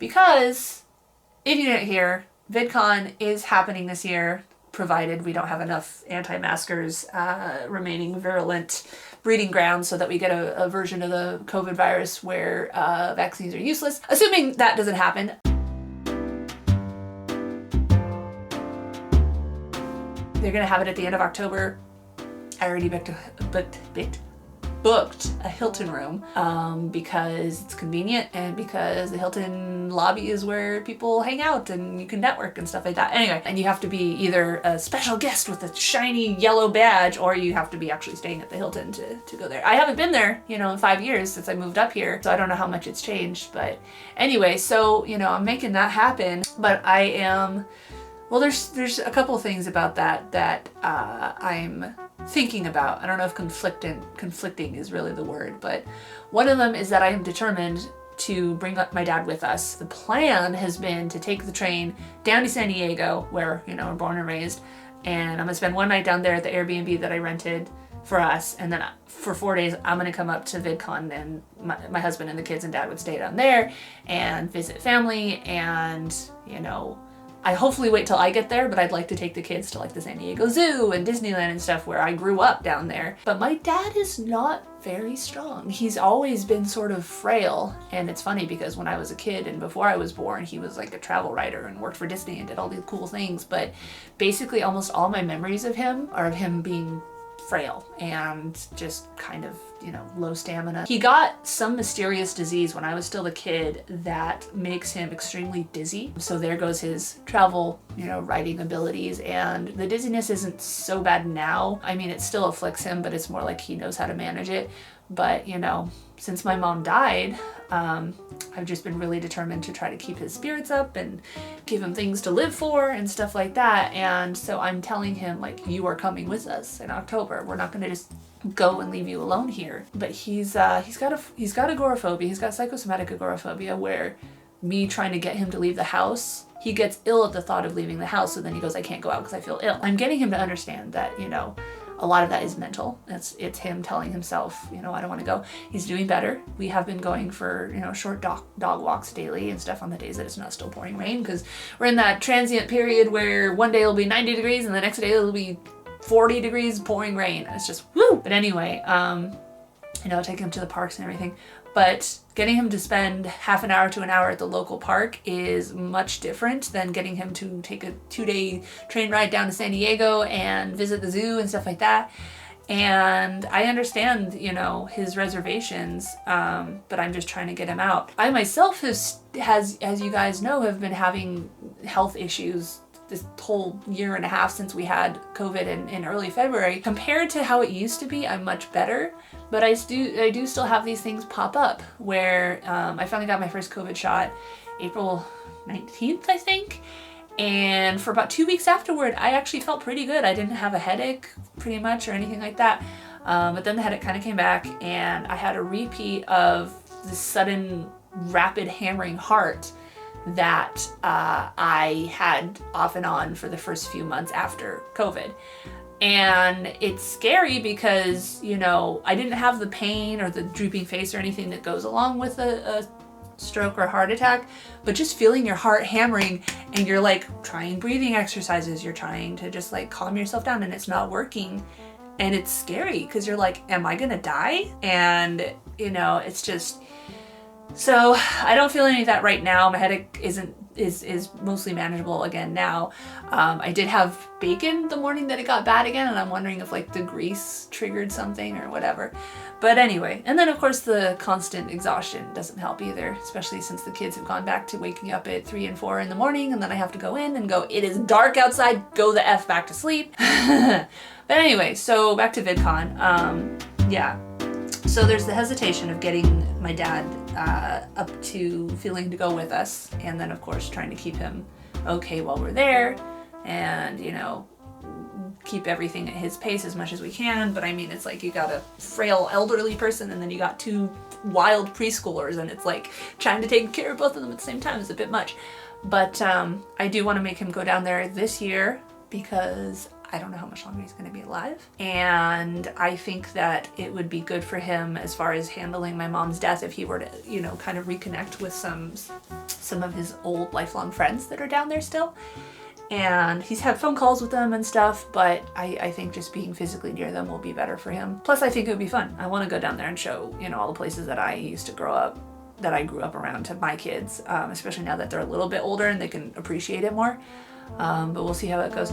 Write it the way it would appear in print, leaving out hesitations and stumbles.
because if you didn't hear, VidCon is happening this year, provided we don't have enough anti-maskers remaining virulent breeding grounds so that we get a version of the COVID virus where vaccines are useless. Assuming that doesn't happen. They're gonna have it at the end of October. I already booked a Hilton room because it's convenient and because the Hilton lobby is where people hang out and you can network and stuff like that. Anyway, and you have to be either a special guest with a shiny yellow badge or you have to be actually staying at the Hilton to go there. I haven't been there, in 5 years since I moved up here, so I don't know how much it's changed. But anyway, so, I'm making that happen, but I am, well, there's a couple of things about that I'm thinking about. I don't know if conflicting is really the word, but one of them is that I am determined to bring up my dad with us. The plan has been to take the train down to San Diego, where, we're born and raised, and I'm gonna spend one night down there at the Airbnb that I rented for us, and then for 4 days I'm gonna come up to VidCon, and my husband and the kids and dad would stay down there and visit family, and I hopefully wait till I get there, but I'd like to take the kids to like the San Diego Zoo and Disneyland and stuff where I grew up down there. But my dad is not very strong. He's always been sort of frail. And it's funny because when I was a kid and before I was born, he was like a travel writer and worked for Disney and did all these cool things. But basically almost all my memories of him are of him being frail and just kind of, low stamina. He got some mysterious disease when I was still a kid that makes him extremely dizzy. So there goes his travel, writing abilities, and the dizziness isn't so bad now. I mean, it still afflicts him, but it's more like he knows how to manage it. But, since my mom died, I've just been really determined to try to keep his spirits up and give him things to live for and stuff like that. And so I'm telling him, like, you are coming with us in October. We're not going to just go and leave you alone here. But he's got agoraphobia. He's got psychosomatic agoraphobia, where me trying to get him to leave the house, he gets ill at the thought of leaving the house. So then he goes, I can't go out because I feel ill. I'm getting him to understand that, a lot of that is mental. It's him telling himself, I don't want to go. He's doing better. We have been going for, short dog walks daily and stuff on the days that it's not still pouring rain, because we're in that transient period where one day it'll be 90 degrees and the next day it'll be 40 degrees pouring rain. It's just woo. But anyway, taking him to the parks and everything. But getting him to spend half an hour to an hour at the local park is much different than getting him to take a 2-day train ride down to San Diego and visit the zoo and stuff like that. And I understand, his reservations, but I'm just trying to get him out. I myself has, as you guys know, have been having health issues this whole year and a half since we had COVID in early February. Compared to how it used to be, I'm much better, but I do still have these things pop up where I finally got my first COVID shot April 19th, I think. And for about 2 weeks afterward, I actually felt pretty good. I didn't have a headache pretty much or anything like that. But then the headache kind of came back and I had a repeat of this sudden rapid hammering heart that I had off and on for the first few months after COVID. And it's scary because, I didn't have the pain or the drooping face or anything that goes along with a stroke or heart attack, but just feeling your heart hammering and you're like trying breathing exercises, you're trying to just like calm yourself down and it's not working. And it's scary because you're like, am I gonna die? And, it's just, so I don't feel any of that right now. My headache is mostly manageable again now. I did have bacon the morning that it got bad again, and I'm wondering if like the grease triggered something or whatever. But anyway, and then of course the constant exhaustion doesn't help either, especially since the kids have gone back to waking up at 3 and 4 in the morning, and then I have to go in and go, it is dark outside, go the F back to sleep. But anyway, so back to VidCon. Yeah. So there's the hesitation of getting my dad up to feeling to go with us, and then of course trying to keep him okay while we're there, and keep everything at his pace as much as we can. But I mean, it's like you got a frail elderly person and then you got 2 wild preschoolers, and it's like trying to take care of both of them at the same time is a bit much. But I do want to make him go down there this year because I don't know how much longer he's going to be alive. And I think that it would be good for him as far as handling my mom's death if he were to, you know, kind of reconnect with some of his old lifelong friends that are down there still. And he's had phone calls with them and stuff, but I think just being physically near them will be better for him. Plus, I think it would be fun. I want to go down there and show, you know, all the places that I used to grow up, that I grew up around, to my kids, especially now that they're a little bit older and they can appreciate it more. But we'll see how it goes.